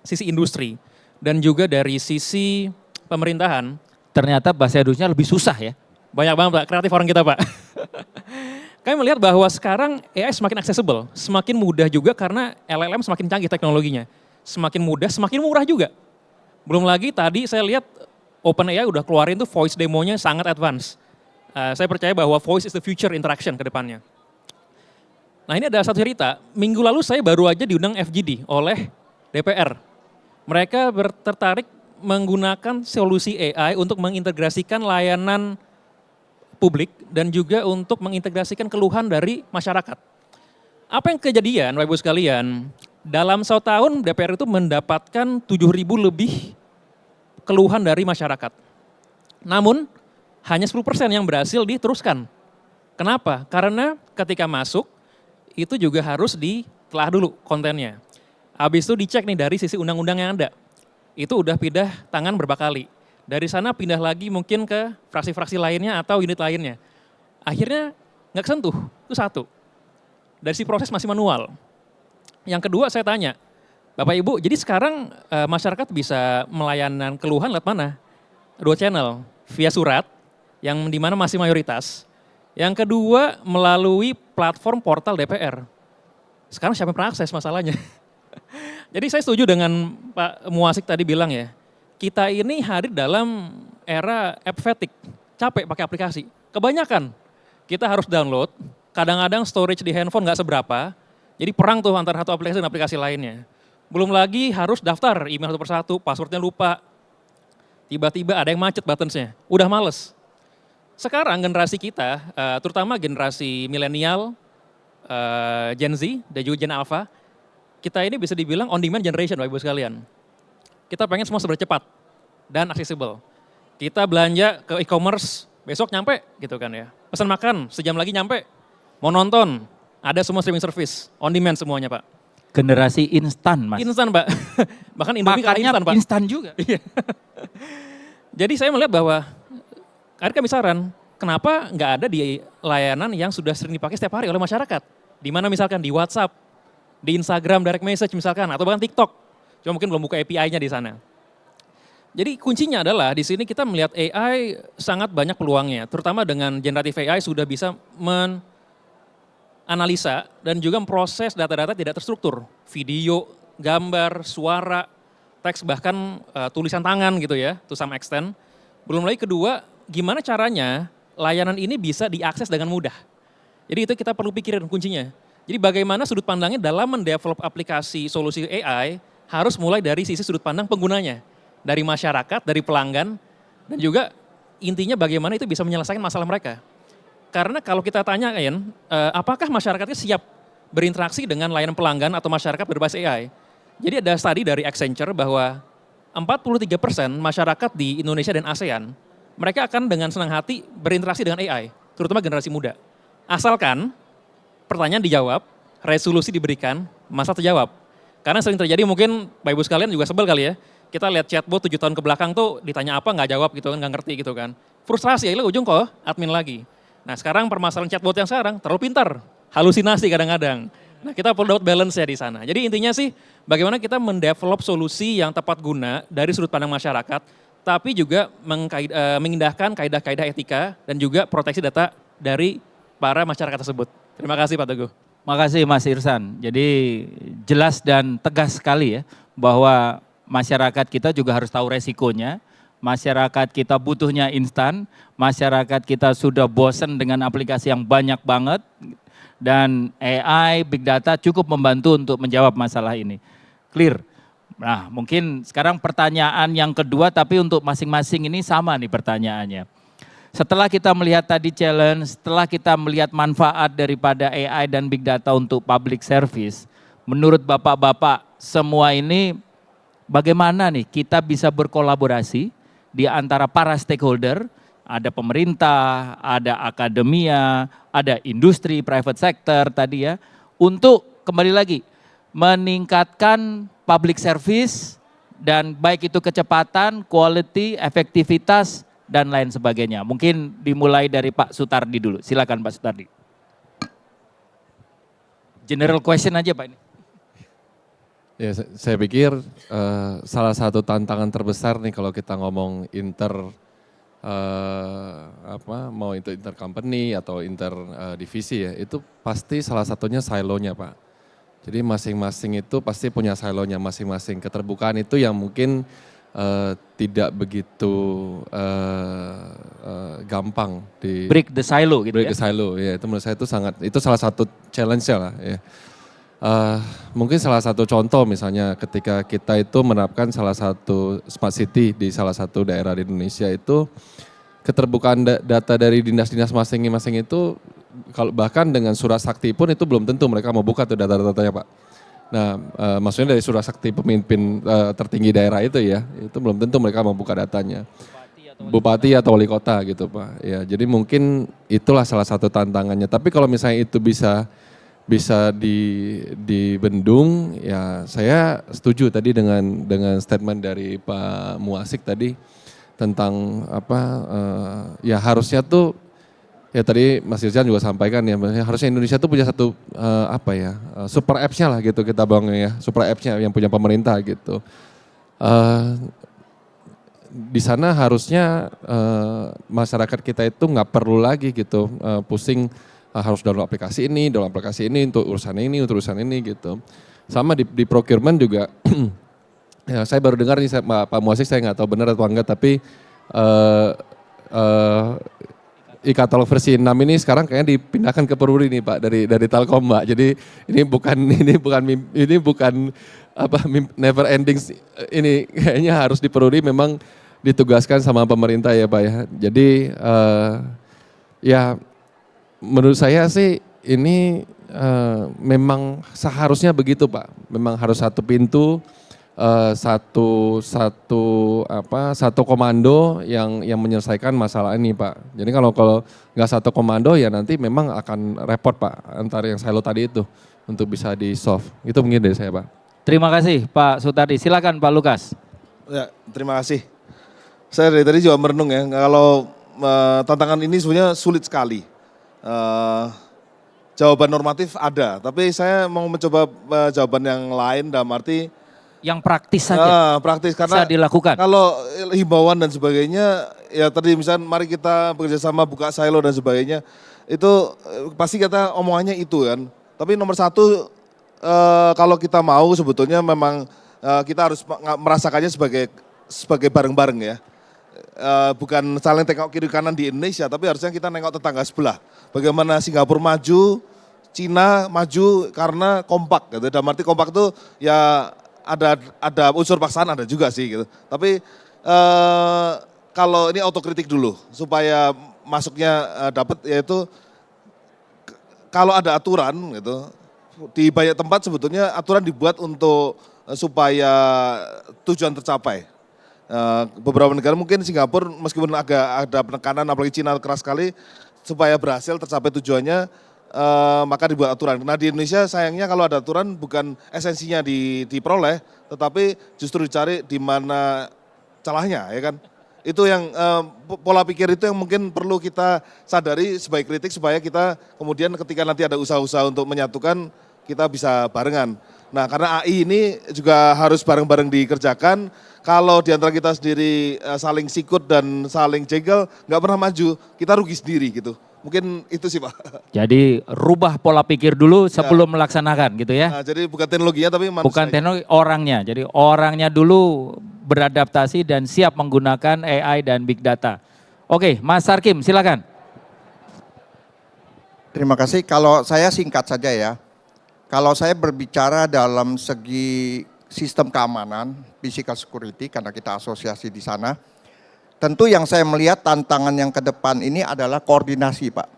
Speaker 7: sisi industri dan juga dari sisi pemerintahan.
Speaker 1: Ternyata bahasa Indonesia lebih susah ya.
Speaker 7: Banyak banget Pak, kreatif orang kita Pak. Kami melihat bahwa sekarang AI semakin accessible, semakin mudah juga karena LLM semakin canggih teknologinya. Semakin mudah, semakin murah juga. Belum lagi tadi saya lihat OpenAI udah keluarin tuh voice demonya sangat advance. Saya percaya bahwa voice is the future interaction ke depannya. Nah ini ada satu cerita, minggu lalu saya baru aja diundang FGD oleh DPR. Mereka tertarik menggunakan solusi AI untuk mengintegrasikan layanan publik dan juga untuk mengintegrasikan keluhan dari masyarakat. Apa yang kejadian Bapak Ibu sekalian, dalam 1 tahun DPR itu mendapatkan 7.000 lebih keluhan dari masyarakat. Namun hanya 10% yang berhasil diteruskan. Kenapa? Karena ketika masuk, itu juga harus ditelah dulu kontennya. Habis itu dicek nih dari sisi undang-undang yang ada. Itu udah pindah tangan berapa kali. Dari sana pindah lagi mungkin ke fraksi-fraksi lainnya atau unit lainnya. Akhirnya nggak kesentuh, itu satu. Dari si proses masih manual. Yang kedua saya tanya, Bapak Ibu, jadi sekarang masyarakat bisa melayanan keluhan lewat mana? 2 channel, via surat, yang dimana masih mayoritas. Yang kedua melalui platform portal DPR. Sekarang siapa yang pernah akses masalahnya? Jadi saya setuju dengan Pak Muasik tadi bilang ya, kita ini hadir dalam era app fatigue, capek pakai aplikasi. Kebanyakan kita harus download, kadang-kadang storage di handphone nggak seberapa, jadi perang tuh antara satu aplikasi dan aplikasi lainnya. Belum lagi harus daftar email satu persatu, passwordnya lupa, tiba-tiba ada yang macet buttonsnya, udah males. Sekarang generasi kita, terutama generasi milenial, Gen Z dan juga Gen Alpha, kita ini bisa dibilang on demand generation Bapak Ibu sekalian. Kita pengen semua serba cepat dan accessible. Kita belanja ke e-commerce, besok nyampe gitu kan ya. Pesan makan, sejam lagi nyampe. Mau nonton, ada semua streaming service, on demand semuanya Pak.
Speaker 1: Generasi instan Mas.
Speaker 7: Instan Pak, bahkan Indomie kan
Speaker 1: Makannya
Speaker 7: instan Pak.
Speaker 1: instan juga.
Speaker 7: Iya. Jadi saya melihat bahwa, ada kami saran, kenapa nggak ada di layanan yang sudah sering dipakai setiap hari oleh masyarakat? Di mana misalkan di WhatsApp, di Instagram direct message misalkan, atau bahkan TikTok. Cuma mungkin belum buka API-nya di sana. Jadi kuncinya adalah di sini kita melihat AI sangat banyak peluangnya, terutama dengan generatif AI sudah bisa menganalisa dan juga memproses data-data tidak terstruktur, video, gambar, suara, teks, bahkan tulisan tangan gitu ya, to some extent. Belum lagi kedua, gimana caranya layanan ini bisa diakses dengan mudah. Jadi itu kita perlu pikirin kuncinya. Jadi bagaimana sudut pandangnya dalam mendevelop aplikasi solusi AI harus mulai dari sisi sudut pandang penggunanya. Dari masyarakat, dari pelanggan, dan juga intinya bagaimana itu bisa menyelesaikan masalah mereka. Karena kalau kita tanya Ian, apakah masyarakatnya siap berinteraksi dengan layanan pelanggan atau masyarakat berbasis AI? Jadi ada studi dari Accenture bahwa 43% masyarakat di Indonesia dan ASEAN, mereka akan dengan senang hati berinteraksi dengan AI, terutama generasi muda. Asalkan pertanyaan dijawab, resolusi diberikan, masalah terjawab. Karena sering terjadi mungkin Bapak Ibu sekalian juga sebel kali ya, kita lihat chatbot 7 tahun ke belakang tuh ditanya apa nggak jawab gitu kan, nggak ngerti gitu kan. Frustrasi, akhirnya ujung kok admin lagi. Nah sekarang permasalahan chatbot yang sekarang terlalu pintar, halusinasi kadang-kadang. Nah kita perlu dapat balance ya di sana. Jadi intinya sih bagaimana kita mendevelop solusi yang tepat guna dari sudut pandang masyarakat, tapi juga mengindahkan kaidah-kaidah etika dan juga proteksi data dari para masyarakat tersebut. Terima kasih Pak Teguh.
Speaker 1: Makasih Mas Irsan. Jadi jelas dan tegas sekali ya bahwa masyarakat kita juga harus tahu resikonya. Masyarakat kita butuhnya instan, masyarakat kita sudah bosan dengan aplikasi yang banyak banget, dan AI, Big Data cukup membantu untuk menjawab masalah ini. Clear? Nah mungkin sekarang pertanyaan yang kedua, tapi untuk masing-masing ini sama nih pertanyaannya. Setelah kita melihat tadi challenge, setelah kita melihat manfaat daripada AI dan Big Data untuk public service, menurut Bapak-Bapak semua ini bagaimana nih kita bisa berkolaborasi di antara para stakeholder, ada pemerintah, ada akademia, ada industri, private sector tadi ya, untuk kembali lagi meningkatkan public service dan baik itu kecepatan, quality, efektivitas, dan lain sebagainya. Mungkin dimulai dari Pak Sutardi dulu. Silakan Pak Sutardi. General question aja Pak ini.
Speaker 2: Ya, saya pikir salah satu tantangan terbesar nih kalau kita ngomong mau itu inter company atau inter divisi ya, itu pasti salah satunya silonya Pak. Jadi masing-masing itu pasti punya silonya masing-masing. Keterbukaan itu yang mungkin tidak begitu gampang di
Speaker 1: Break the silo gitu
Speaker 2: break
Speaker 1: ya.
Speaker 2: the silo. Ya, itu menurut saya itu salah satu challenge-nya lah ya. Mungkin salah satu contoh misalnya ketika kita itu menerapkan salah satu smart city di salah satu daerah di Indonesia itu keterbukaan data dari dinas-dinas masing-masing itu kalau bahkan dengan surat sakti pun itu belum tentu mereka mau buka tuh data-datanya Pak. Nah maksudnya dari surat sakti pemimpin tertinggi daerah itu ya, itu belum tentu mereka mau buka datanya. Bupati atau wali kota gitu Pak. Ya, jadi mungkin itulah salah satu tantangannya. Tapi kalau misalnya itu bisa dibendung, ya saya setuju tadi dengan statement dari Pak Muasik tadi tentang ya harusnya tuh ya tadi Mas Irjan juga sampaikan ya harusnya Indonesia tuh punya satu super apps-nya lah gitu kita bangun ya, super apps-nya yang punya pemerintah gitu. Di sana harusnya masyarakat kita itu nggak perlu lagi gitu pusing harus download aplikasi ini untuk urusan ini gitu. Sama di procurement juga, ya saya baru dengar nih Pak Muasik, saya nggak tahu benar atau enggak, tapi e-katalog versi 6 ini sekarang kayaknya dipindahkan ke Peruri nih Pak dari Telkom Mbak. Jadi ini bukan never ending, ini kayaknya harus di Peruri memang ditugaskan sama pemerintah ya Pak ya. Jadi ya menurut saya sih ini memang seharusnya begitu Pak. Memang harus satu pintu, satu komando yang menyelesaikan masalah ini Pak. Jadi kalau nggak satu komando ya nanti memang akan repot Pak antara yang silo tadi itu untuk bisa di solve. Itu mungkin dari saya Pak.
Speaker 1: Terima kasih Pak Sutardi. Silakan Pak Lukas.
Speaker 3: Ya, terima kasih. Saya dari tadi juga merenung ya, kalau tantangan ini sebenarnya sulit sekali. Jawaban normatif ada, tapi saya mau mencoba jawaban yang lain dalam arti
Speaker 1: yang praktis saja.
Speaker 3: Praktis karena
Speaker 1: bisa dilakukan.
Speaker 3: Kalau himbauan dan sebagainya, ya tadi misalnya mari kita bekerja sama buka silo dan sebagainya, itu pasti kita omongannya itu kan. Tapi nomor satu, kalau kita mau sebetulnya memang kita harus merasakannya sebagai bareng-bareng ya. Bukan saling tengok kiri kanan di Indonesia, tapi harusnya kita nengok tetangga sebelah. Bagaimana Singapura maju, Cina maju karena kompak gitu. Dalam arti kompak itu ya ada unsur paksaan ada juga sih gitu. Tapi kalau ini autokritik dulu supaya masuknya dapat, yaitu kalau ada aturan gitu di banyak tempat sebetulnya aturan dibuat untuk supaya tujuan tercapai. Beberapa negara mungkin Singapura meskipun agak ada penekanan apalagi Cina keras sekali supaya berhasil tercapai tujuannya maka dibuat aturan. Nah di Indonesia sayangnya kalau ada aturan bukan esensinya diperoleh tetapi justru dicari di mana celahnya ya kan. Itu yang pola pikir itu yang mungkin perlu kita sadari sebagai kritik supaya kita kemudian ketika nanti ada usaha-usaha untuk menyatukan kita bisa barengan. Nah karena AI ini juga harus bareng-bareng dikerjakan. Kalau di antara kita sendiri saling sikut dan saling jegel, nggak pernah maju, kita rugi sendiri gitu. Mungkin itu sih Pak.
Speaker 1: Jadi rubah pola pikir dulu sebelum melaksanakan gitu ya.
Speaker 3: Nah, jadi bukan teknologinya tapi manusia.
Speaker 1: Bukan teknologi, orangnya. Jadi orangnya dulu beradaptasi dan siap menggunakan AI dan Big Data. Oke, Mas Sarkim silakan.
Speaker 4: Terima kasih. Kalau saya singkat saja ya. Kalau saya berbicara dalam segi sistem keamanan, physical security, karena kita asosiasi di sana, tentu yang saya melihat tantangan yang ke depan ini adalah koordinasi Pak.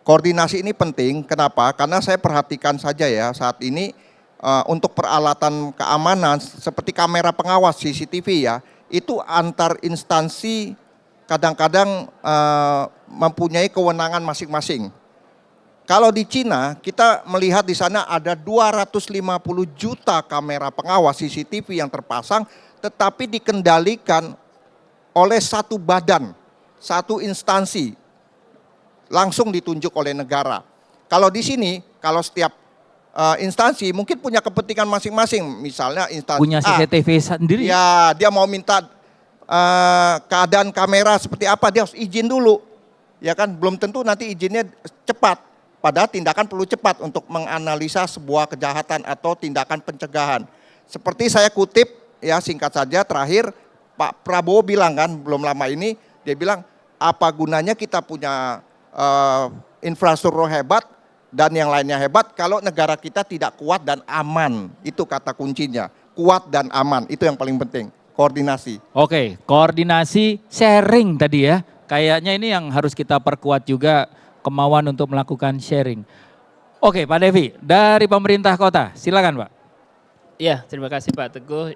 Speaker 4: Koordinasi ini penting, kenapa? Karena saya perhatikan saja ya saat ini untuk peralatan keamanan seperti kamera pengawas CCTV ya, itu antar instansi kadang-kadang mempunyai kewenangan masing-masing. Kalau di Cina, kita melihat di sana ada 250 juta kamera pengawas CCTV yang terpasang, tetapi dikendalikan oleh satu badan, satu instansi, langsung ditunjuk oleh negara. Kalau di sini, kalau setiap instansi mungkin punya kepentingan masing-masing, misalnya instansi
Speaker 1: Punya CCTV sendiri.
Speaker 4: ya dia mau minta keadaan kamera seperti apa, dia harus izin dulu, ya kan, belum tentu nanti izinnya cepat, padahal tindakan perlu cepat untuk menganalisa sebuah kejahatan atau tindakan pencegahan. Seperti saya kutip, ya singkat saja terakhir, Pak Prabowo bilang kan, belum lama ini, dia bilang, apa gunanya kita punya infrastruktur hebat dan yang lainnya hebat kalau negara kita tidak kuat dan aman. Itu kata kuncinya, kuat dan aman, itu yang paling penting, koordinasi.
Speaker 1: Oke, koordinasi sharing tadi ya. Kayaknya ini yang harus kita perkuat juga, kemauan untuk melakukan sharing. Oke, Pak Devi, dari pemerintah kota, silakan Pak.
Speaker 5: Ya, terima kasih Pak Teguh.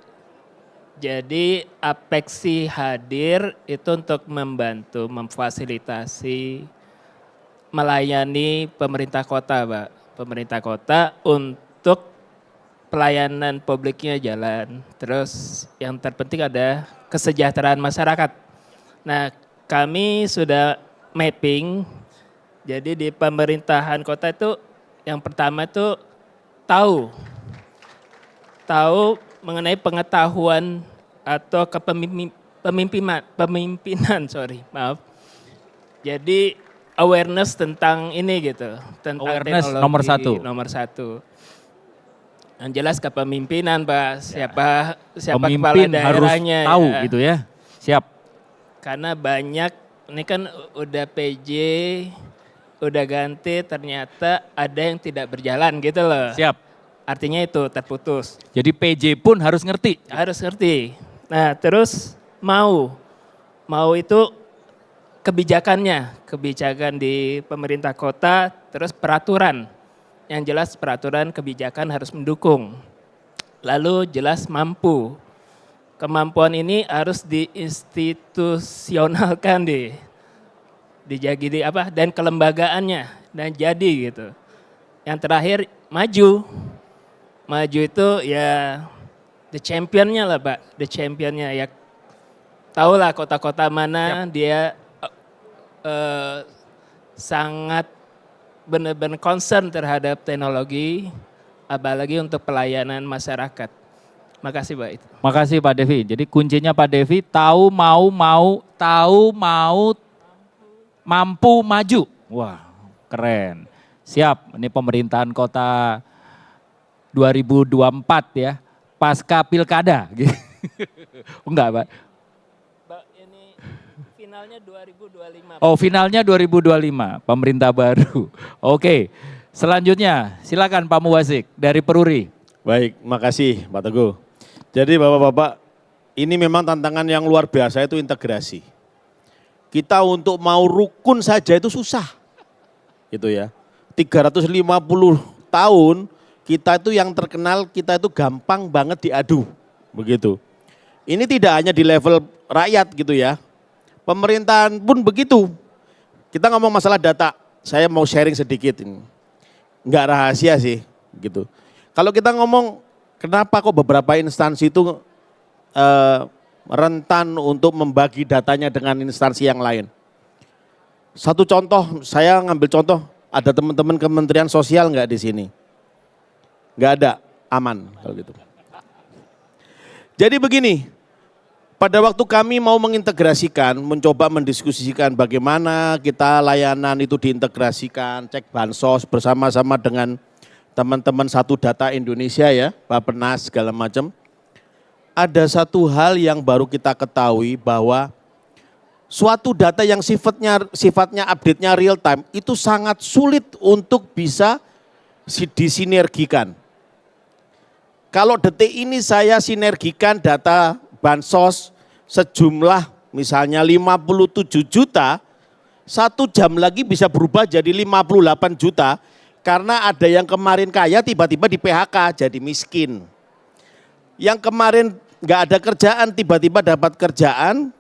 Speaker 5: Jadi Apexi hadir itu untuk membantu, memfasilitasi, melayani pemerintah kota Pak. Pemerintah kota untuk pelayanan publiknya jalan. Terus yang terpenting ada kesejahteraan masyarakat. Nah, kami sudah mapping, jadi di pemerintahan kota itu yang pertama itu tahu mengenai pengetahuan atau kepemimpinan, Jadi awareness tentang ini gitu, tentang
Speaker 1: Awareness
Speaker 5: teknologi
Speaker 1: nomor satu.
Speaker 5: Nomor satu. Yang jelas kepemimpinan, Pak. Siapa kepala
Speaker 1: Pemimpin harus
Speaker 5: daerahnya.
Speaker 1: tahu
Speaker 5: ya.
Speaker 1: gitu ya. Siap.
Speaker 5: Karena banyak, ini kan udah PJ, udah ganti, ternyata ada yang tidak berjalan gitu loh.
Speaker 1: Siap.
Speaker 5: Artinya itu terputus.
Speaker 1: Jadi PJ pun harus ngerti.
Speaker 5: Harus ngerti. Nah terus mau itu kebijakan di pemerintah kota, terus peraturan. Yang jelas peraturan kebijakan harus mendukung. Lalu jelas mampu. Kemampuan ini harus diinstitusionalkan dan kelembagaannya dan jadi gitu. Yang terakhir maju. Maju itu ya the championnya lah Pak, the championnya ya. Tahulah kota-kota mana dia sangat benar-benar concern terhadap teknologi, apalagi untuk pelayanan masyarakat. Makasih Pak itu.
Speaker 1: Makasih Pak Devi. Jadi kuncinya Pak Devi tahu mau mampu maju. Wah, keren. Siap. Ini pemerintahan kota 2024 ya. Pasca Pilkada. Enggak, Pak.
Speaker 5: Ini finalnya 2025.
Speaker 1: Oh, finalnya 2025, pemerintah baru. Oke. Selanjutnya, silakan Pak Muwasik dari Peruri.
Speaker 6: Baik, makasih Pak Teguh. Jadi Bapak-Bapak, ini memang tantangan yang luar biasa itu integrasi. Kita untuk mau rukun saja itu susah. Gitu ya. 350 tahun kita itu yang terkenal, kita itu gampang banget diadu. Begitu. Ini tidak hanya di level rakyat gitu ya. Pemerintahan pun begitu. Kita ngomong masalah data, saya mau sharing sedikit ini. Enggak rahasia sih gitu. Kalau kita ngomong kenapa kok beberapa instansi itu rentan untuk membagi datanya dengan instansi yang lain. Satu contoh, saya ngambil contoh, ada teman-teman Kementerian Sosial enggak di sini? Enggak ada, aman kalau gitu. Jadi begini, pada waktu kami mau mengintegrasikan, mencoba mendiskusikan bagaimana kita layanan itu diintegrasikan, cek bansos bersama-sama dengan teman-teman Satu Data Indonesia ya, Bappenas segala macam. Ada satu hal yang baru kita ketahui bahwa suatu data yang sifatnya update-nya real time itu sangat sulit untuk bisa disinergikan. Kalau detik ini saya sinergikan data bansos sejumlah misalnya 57 juta, 1 jam lagi bisa berubah jadi 58 juta karena ada yang kemarin kaya tiba-tiba di PHK jadi miskin. Yang kemarin nggak ada kerjaan tiba-tiba dapat kerjaan,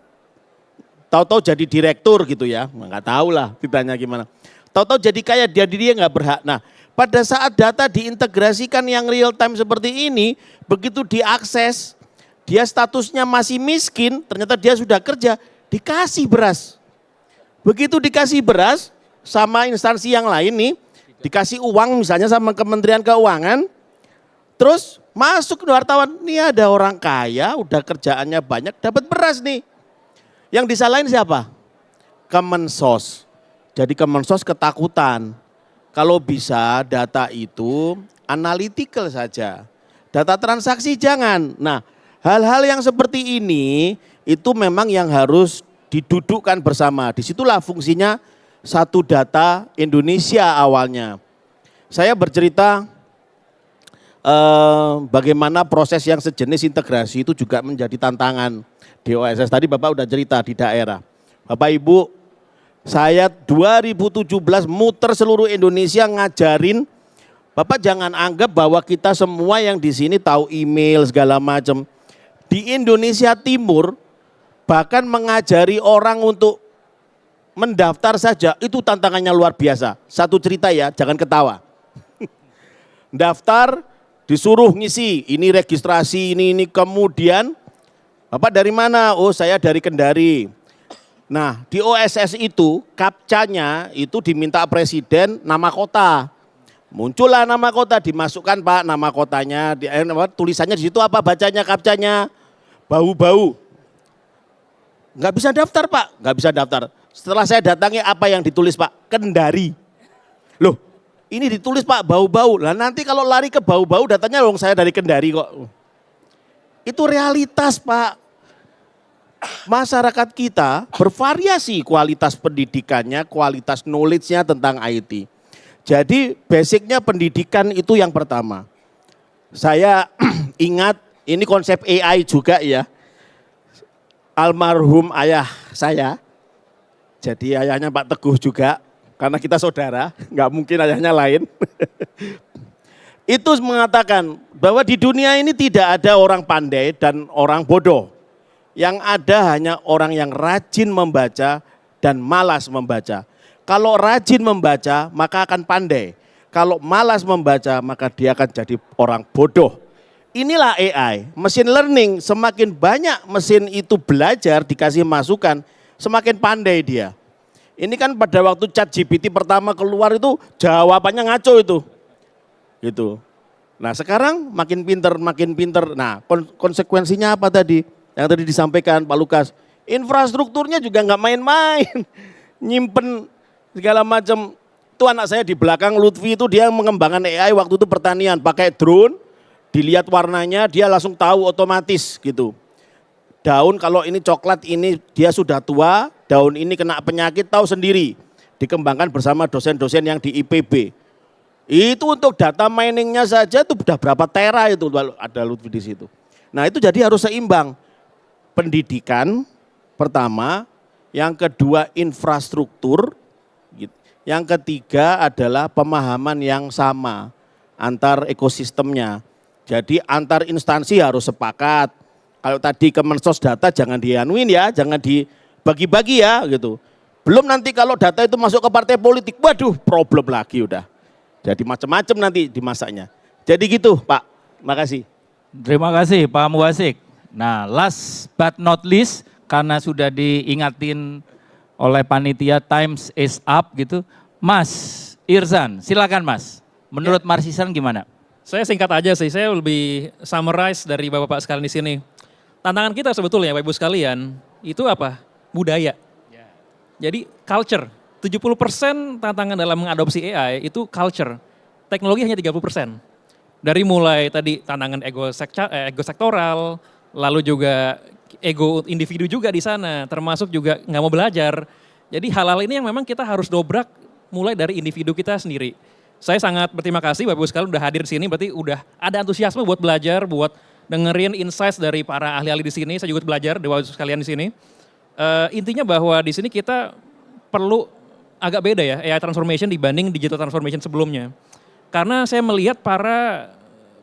Speaker 6: tahu-tahu jadi direktur gitu ya, nggak tahu lah ditanya gimana. Tahu-tahu jadi kaya dia nggak berhak. Nah, pada saat data diintegrasikan yang real time seperti ini, begitu diakses, dia statusnya masih miskin, ternyata dia sudah kerja, dikasih beras. Begitu dikasih beras sama instansi yang lain nih, dikasih uang misalnya sama Kementerian Keuangan, terus masuk ke wartawan, nih ada orang kaya, udah kerjaannya banyak, dapat beras nih. Yang disalahin siapa? Kemensos. Jadi Kemensos ketakutan. Kalau bisa data itu analytical saja. Data transaksi jangan. Nah, hal-hal yang seperti ini itu memang yang harus didudukkan bersama. Disitulah fungsinya satu data Indonesia awalnya. Saya bercerita bagaimana proses yang sejenis integrasi itu juga menjadi tantangan di OSS. Tadi Bapak udah cerita di daerah. Bapak Ibu, saya 2017 muter seluruh Indonesia ngajarin, Bapak jangan anggap bahwa kita semua yang di sini tahu email segala macam. Di Indonesia Timur bahkan mengajari orang untuk mendaftar saja itu tantangannya luar biasa. Satu cerita ya, jangan ketawa. Daftar, disuruh ngisi, ini registrasi, ini kemudian Bapak dari mana? Oh saya dari Kendari. Nah di OSS itu captcha-nya itu diminta presiden nama kota. Muncullah nama kota, dimasukkan Pak nama kotanya, tulisannya di situ apa bacanya captcha-nya? Bau-bau. Nggak bisa daftar Pak, nggak bisa daftar. Setelah saya datangi apa yang ditulis Pak? Kendari. Loh ini ditulis Pak bau-bau, lah nanti kalau lari ke bau-bau datanya dong saya dari Kendari kok. Itu realitas Pak. Masyarakat kita bervariasi kualitas pendidikannya, kualitas knowledge-nya tentang IT. Jadi basicnya pendidikan itu yang pertama. Saya ingat ini konsep AI juga ya. Almarhum ayah saya, jadi ayahnya Pak Teguh juga, karena kita saudara, nggak mungkin ayahnya lain. Itu mengatakan bahwa di dunia ini tidak ada orang pandai dan orang bodoh. Yang ada hanya orang yang rajin membaca dan malas membaca. Kalau rajin membaca maka akan pandai. Kalau malas membaca maka dia akan jadi orang bodoh. Inilah AI, mesin learning, semakin banyak mesin itu belajar dikasih masukan, semakin pandai dia. Ini kan pada waktu ChatGPT pertama keluar itu jawabannya ngaco itu. Gitu. Nah sekarang makin pinter. Nah konsekuensinya apa tadi? Yang tadi disampaikan Pak Lukas, infrastrukturnya juga nggak main-main, nyimpen segala macam. Itu anak saya di belakang Lutfi itu dia mengembangkan AI waktu itu pertanian, pakai drone, dilihat warnanya dia langsung tahu otomatis gitu. Daun kalau ini coklat ini dia sudah tua, daun ini kena penyakit tahu sendiri. Dikembangkan bersama dosen-dosen yang di IPB. Itu untuk data miningnya saja itu sudah berapa tera itu ada Lutfi di situ. Nah itu jadi harus seimbang. Pendidikan pertama, yang kedua infrastruktur, yang ketiga adalah pemahaman yang sama antar ekosistemnya. Jadi antar instansi harus sepakat. Kalau tadi Kemensos data jangan dianuin ya, jangan dibagi-bagi ya gitu. Belum nanti kalau data itu masuk ke partai politik, waduh problem lagi udah. Jadi macam-macam nanti dimasaknya. Jadi gitu Pak, makasih.
Speaker 1: Terima kasih Pak Muwasik. Nah last but not least, karena sudah diingatin oleh panitia times is up gitu. Mas Irzan, silakan Mas. Menurut Mas Irzan gimana?
Speaker 7: Saya singkat aja sih, saya lebih summarize dari Bapak-Bapak sekalian di sini. Tantangan kita sebetulnya Bapak Ibu sekalian, itu apa? Budaya. Jadi culture, 70% tantangan dalam mengadopsi AI itu culture. Teknologi hanya 30%. Dari mulai tadi tantangan ego sektoral, lalu juga ego individu juga di sana, termasuk juga nggak mau belajar. Jadi hal-hal ini yang memang kita harus dobrak mulai dari individu kita sendiri. Saya sangat berterima kasih Bapak Ibu sekalian udah hadir di sini, berarti udah ada antusiasme buat belajar, buat dengerin insights dari para ahli-ahli di sini. Saya juga belajar dari Bapak Ibu sekalian di sini. Intinya bahwa di sini kita perlu agak beda ya AI transformation dibanding digital transformation sebelumnya. Karena saya melihat para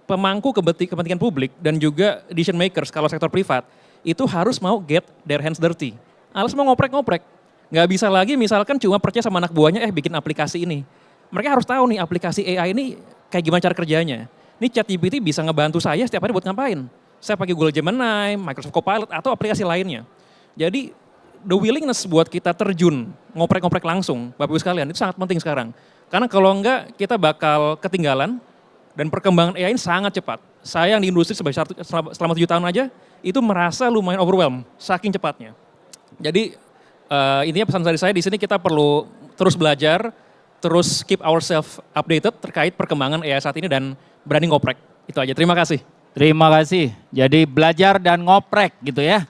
Speaker 7: pemangku kepentingan publik dan juga decision makers kalau sektor privat itu harus mau get their hands dirty. Harus mau ngoprek-ngoprek. Nggak bisa lagi misalkan cuma percaya sama anak buahnya bikin aplikasi ini. Mereka harus tahu nih aplikasi AI ini kayak gimana cara kerjanya. Ini ChatGPT bisa ngebantu saya setiap hari buat ngapain. saya pakai Google Gemini, Microsoft Copilot, atau aplikasi lainnya. Jadi the willingness buat kita terjun, ngoprek-ngoprek langsung, Bapak Ibu sekalian, itu sangat penting sekarang. Karena kalau enggak, kita bakal ketinggalan dan perkembangan AI ini sangat cepat. Saya yang di industri selama 7 tahun aja, itu merasa lumayan overwhelmed, saking cepatnya. Jadi intinya pesan dari saya di sini kita perlu terus belajar, terus keep ourselves updated terkait perkembangan AI saat ini dan berani ngoprek. Itu aja, terima kasih.
Speaker 1: Terima kasih. Jadi belajar dan ngoprek gitu ya.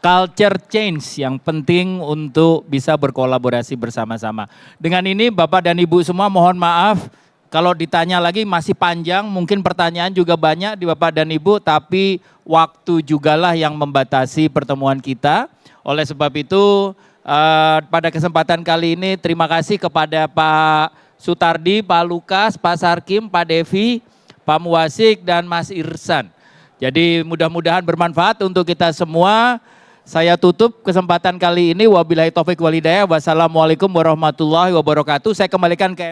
Speaker 1: Culture change yang penting untuk bisa berkolaborasi bersama-sama. Dengan ini Bapak dan Ibu semua mohon maaf kalau ditanya lagi masih panjang, mungkin pertanyaan juga banyak di Bapak dan Ibu, tapi waktu jugalah yang membatasi pertemuan kita. Oleh sebab itu pada kesempatan kali ini terima kasih kepada Pak Sutardi, Pak Lukas, Pak Sarkim, Pak Devi, Pak Muwasik, dan Mas Irsan. Jadi mudah-mudahan bermanfaat untuk kita semua. Saya tutup kesempatan kali ini. Wabillahi taufik walhidayah. Wassalamualaikum warahmatullahi wabarakatuh. Saya kembalikan ke